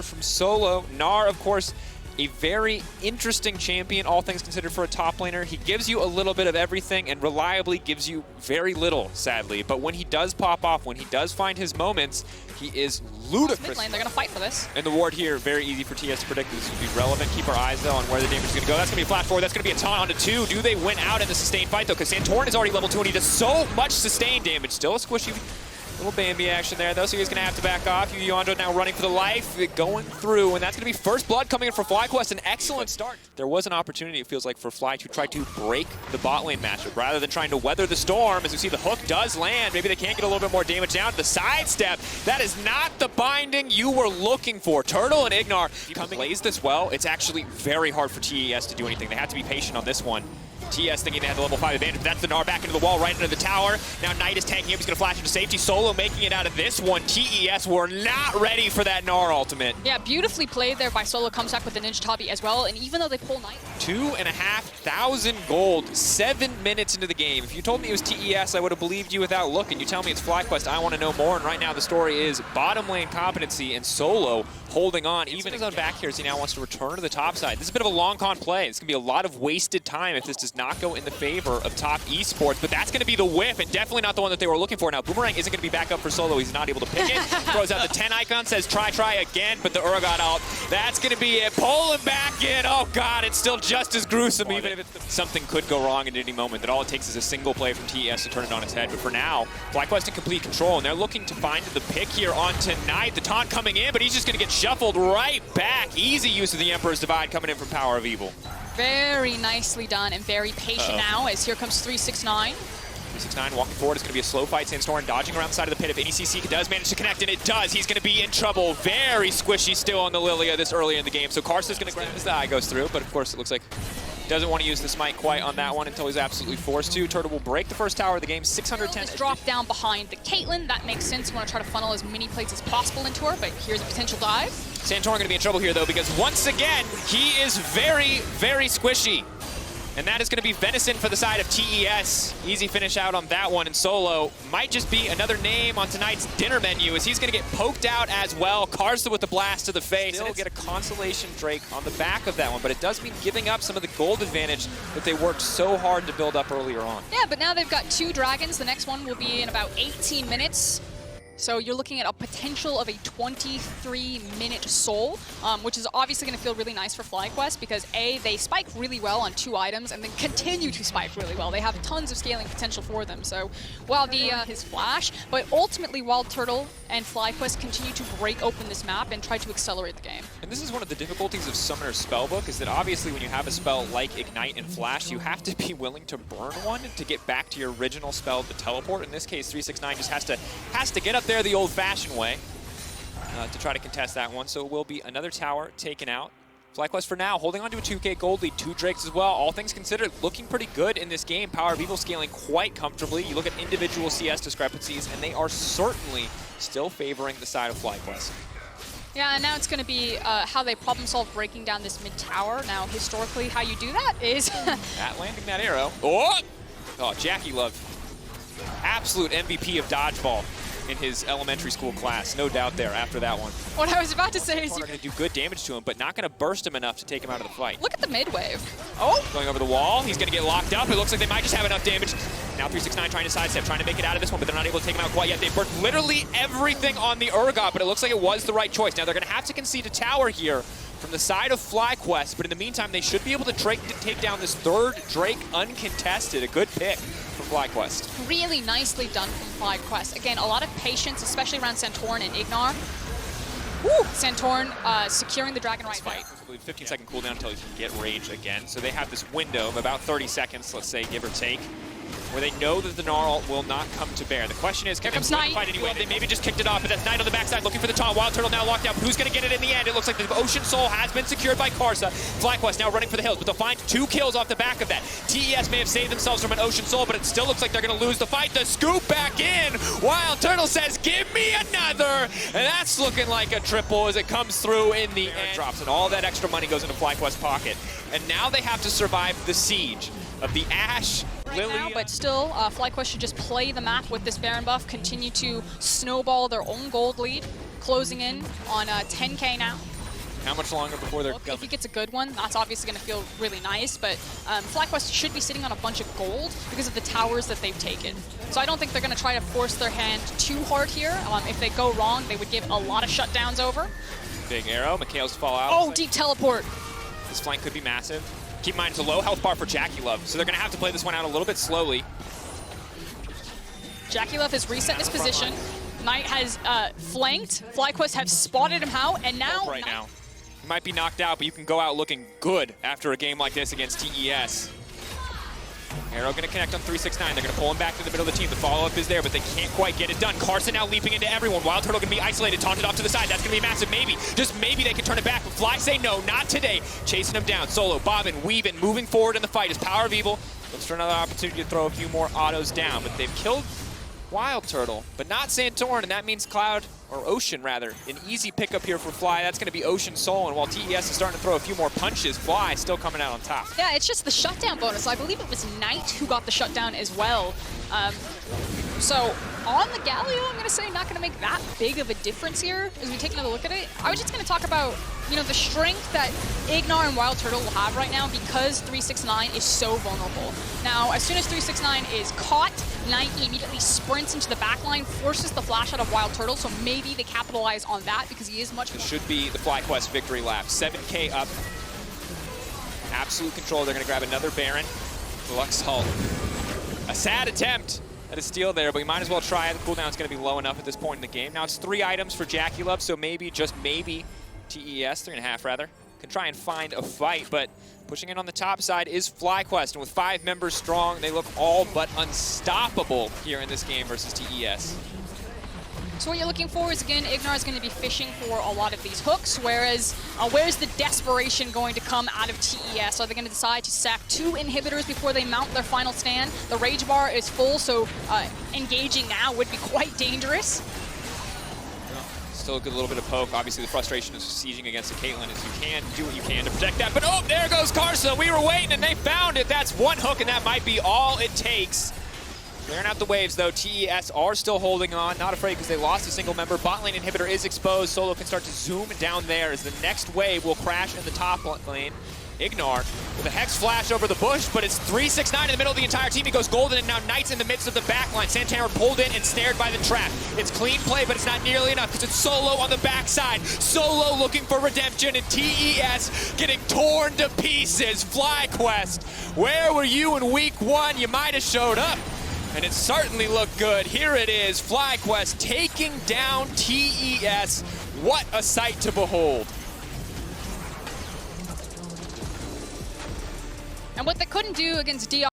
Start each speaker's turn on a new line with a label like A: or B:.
A: From Solo, Gnar, of course, a very interesting champion, all things considered, for a top laner. He gives you a little bit of everything and reliably gives you very little, sadly. But when he does pop off, when he does find his moments, he is ludicrous.
B: Mid lane, they're going to fight for this.
A: And the ward here, very easy for TES to predict. This will be relevant. Keep our eyes, though, on where the damage is going to go. That's going to be a flash forward. That's going to be a taunt onto 2. Do they win out in the sustained fight, though? Because Santorin is already level 2, and he does so much sustained damage. Still a squishy little Bambi action there, though, so he's going to have to back off. Yonjo now running for the life, going through, and that's going to be first blood coming in for FlyQuest. An excellent start. There was an opportunity, it feels like, for Fly to try to break the bot lane matchup rather than trying to weather the storm. As you see, the hook does land. Maybe they can't get a little bit more damage down to the sidestep. That is not the binding you were looking for. Turtle and Ignar plays this well. It's actually very hard for TES to do anything. They have to be patient on this one. TES thinking they had the level 5 advantage, but that's the Gnar back into the wall, right into the tower. Now Knight is tanking him, he's gonna flash into safety. Solo making it out of this one. TES were not ready for that Gnar ultimate.
B: Yeah, beautifully played there by Solo. Comes back with the Ninja Tabi as well, and even though they pull Knight.
A: 2,500 gold, 7 minutes into the game. If you told me it was TES, I would have believed you without looking. You tell me it's FlyQuest, I want to know more, and right now the story is bottom lane competency and Solo holding on. Even his own back here as he now wants to return to the top side. This is a bit of a long con play. It's gonna be a lot of wasted time if this does not go in the favor of top Esports, but that's going to be the whiff, and definitely not the one that they were looking for. Now, Boomerang isn't going to be back up for Solo. He's not able to pick it. Throws out the 10 icon, says try again, but the Urgot ult. That's going to be it. Pull him back in. Oh, God, it's still just as gruesome, even if something could go wrong at any moment. That all it takes is a single play from TES to turn it on its head. But for now, FlyQuest in complete control, and they're looking to find the pick here on tonight. The taunt coming in, but he's just going to get shuffled right back. Easy use of the Emperor's Divide coming in from Power of Evil.
B: Very nicely done and very patient now as here comes 369.
A: 369 walking forward. It's going to be a slow fight. Sandstorm dodging around the side of the pit. If any CC does manage to connect, and it does, he's going to be in trouble. Very squishy still on the Lilia this early in the game. So Karsa's going to grab as the eye goes through, but of course it looks like doesn't want to use the smite quite on that one until he's absolutely forced to. Turtle will break the first tower of the game, 610.
B: Drop down behind the Caitlyn. That makes sense. You want to try to funnel as many plates as possible into her, but here's a potential dive.
A: Santorin going to be in trouble here, though, because once again, he is very, very squishy. And that is going to be Venison for the side of TES. Easy finish out on that one, and Solo might just be another name on tonight's dinner menu as he's going to get poked out as well. Karsa with the blast to the face. Still get a Constellation Drake on the back of that one, but it does mean giving up some of the gold advantage that they worked so hard to build up earlier on.
B: Yeah, but now they've got 2 dragons. The next one will be in about 18 minutes. So you're looking at a potential of a 23-minute soul, which is obviously going to feel really nice for FlyQuest because A, they spike really well on 2 items and then continue to spike really well. They have tons of scaling potential for them. So while his flash, but ultimately Wild Turtle and FlyQuest continue to break open this map and try to accelerate the game.
A: And this is one of the difficulties of Summoner's Spellbook, is that obviously when you have a spell like Ignite and Flash, you have to be willing to burn one to get back to your original spell to teleport. In this case, 369 just has to get up there the old-fashioned way to try to contest that one. So it will be another tower taken out. FlyQuest for now holding on to a 2K gold lead, 2 Drakes as well. All things considered, looking pretty good in this game. Power of Evil scaling quite comfortably. You look at individual CS discrepancies, and they are certainly still favoring the side of FlyQuest.
B: Yeah, and now it's going to be how they problem solve breaking down this mid tower. Now, historically, how you do that is
A: At landing that arrow. Oh, Jackie Love, absolute MVP of dodgeball in his elementary school class, no doubt there after that one.
B: What I was about to say is
A: you're going to do good damage to him, but not going to burst him enough to take him out of the fight.
B: Look at the mid wave.
A: Oh, going over the wall. He's going to get locked up. It looks like they might just have enough damage. Now 369 trying to sidestep, trying to make it out of this one, but they're not able to take him out quite yet. They burnt literally everything on the Urgot, but it looks like it was the right choice. Now they're going to have to concede a tower here from the side of FlyQuest, but in the meantime, they should be able to take down this 3rd Drake uncontested. A good pick from FlyQuest.
B: Really nicely done from FlyQuest. Again, a lot of patience, especially around Santorin and Ignar. Woo! Santorin securing the dragon right fight.
A: 15-second cooldown until he can get rage again. So they have this window of about 30 seconds, let's say, give or take, where they know that the Gnar ult will not come to bear. The question is, can they fight anyway? They maybe just kicked it off, but that's Knight on the backside looking for the taunt. Wild Turtle now locked out. Who's going to get it in the end? It looks like the Ocean Soul has been secured by Karsa. FlyQuest now running for the hills, but they'll find 2 kills off the back of that. TES may have saved themselves from an Ocean Soul, but it still looks like they're going to lose the fight. The scoop back in. Wild Turtle says, give me another. And that's looking like a triple as it comes through in the end. Drops, and all that extra money goes into FlyQuest's pocket. And now they have to survive the siege of the Ashe, Lilia.
B: Now, but still, FlyQuest should just play the map with this Baron buff, continue to snowball their own gold lead, closing in on 10K now.
A: How much longer before they're
B: If he gets a good one, that's obviously going to feel really nice, but FlyQuest should be sitting on a bunch of gold because of the towers that they've taken. So I don't think they're going to try to force their hand too hard here. If they go wrong, they would give a lot of shutdowns over.
A: Big arrow, Mikhail's fall out.
B: Oh, deep teleport.
A: This flank could be massive. Keep in mind, it's a low health bar for JackeyLove, so they're going to have to play this one out a little bit slowly.
B: JackeyLove has reset his position. Knight has flanked. FlyQuest have spotted him out, and now...
A: Right now. You might be knocked out, but you can go out looking good after a game like this against TES. Arrow going to connect on 369. They're going to pull him back to the middle of the team. The follow-up is there, but they can't quite get it done. Carson now leaping into everyone. Wild Turtle going to be isolated, taunted off to the side. That's going to be massive. Maybe, just maybe they can turn it back. But Fly say no, not today. Chasing him down. Solo, bobbing, weaving, moving forward in the fight. His Power of Evil looks for another opportunity to throw a few more autos down. But they've killed Wild Turtle, but not Santorin, and that means Cloud, or Ocean rather. An easy pickup here for Fly. That's going to be Ocean Soul, and while TES is starting to throw a few more punches, Fly still coming out on top.
B: Yeah, it's just the shutdown bonus. I believe it was Knight who got the shutdown as well. So on the Galio, I'm going to say not going to make that big of a difference here as we take another look at it. I was just going to talk about, the strength that Ignar and Wild Turtle will have right now because 369 is so vulnerable. Now, as soon as 369 is caught, Knight immediately sprints into the backline, forces the flash out of Wild Turtle, so maybe they capitalize on that because he is much more...
A: This should be the FlyQuest victory lap. 7K up. Absolute control. They're going to grab another Baron. Lux Hull. A sad attempt at a steal there, but we might as well try it. The cooldown's going to be low enough at this point in the game. Now it's 3 items for JackeyLove, so maybe, just maybe, TES, 3.5 rather, can try and find a fight, but pushing in on the top side is FlyQuest, and with 5 members strong, they look all but unstoppable here in this game versus TES.
B: So what you're looking for is, again, Ignar is going to be fishing for a lot of these hooks, whereas where's the desperation going to come out of TES? Are they going to decide to sack 2 inhibitors before they mount their final stand? The rage bar is full, so engaging now would be quite dangerous.
A: Still a good little bit of poke. Obviously, the frustration of sieging against the Caitlyn is you can do what you can to protect that. But oh, there goes Karsa. We were waiting, and they found it. That's 1 hook, and that might be all it takes. Clearing out the waves, though. TES are still holding on. Not afraid because they lost a single member. Bot lane inhibitor is exposed. Solo can start to zoom down there as the next wave will crash in the top lane. Ignar with a Hex flash over the bush, but it's 369 in the middle of the entire team. He goes golden, and now Knight's in the midst of the backline. Santander pulled in and snared by the trap. It's clean play, but it's not nearly enough because it's Solo on the backside. Solo looking for redemption, and TES getting torn to pieces. FlyQuest, where were you in week 1? You might have showed up, and it certainly looked good. Here it is, FlyQuest taking down TES. What a sight to behold.
B: And what they couldn't do against DR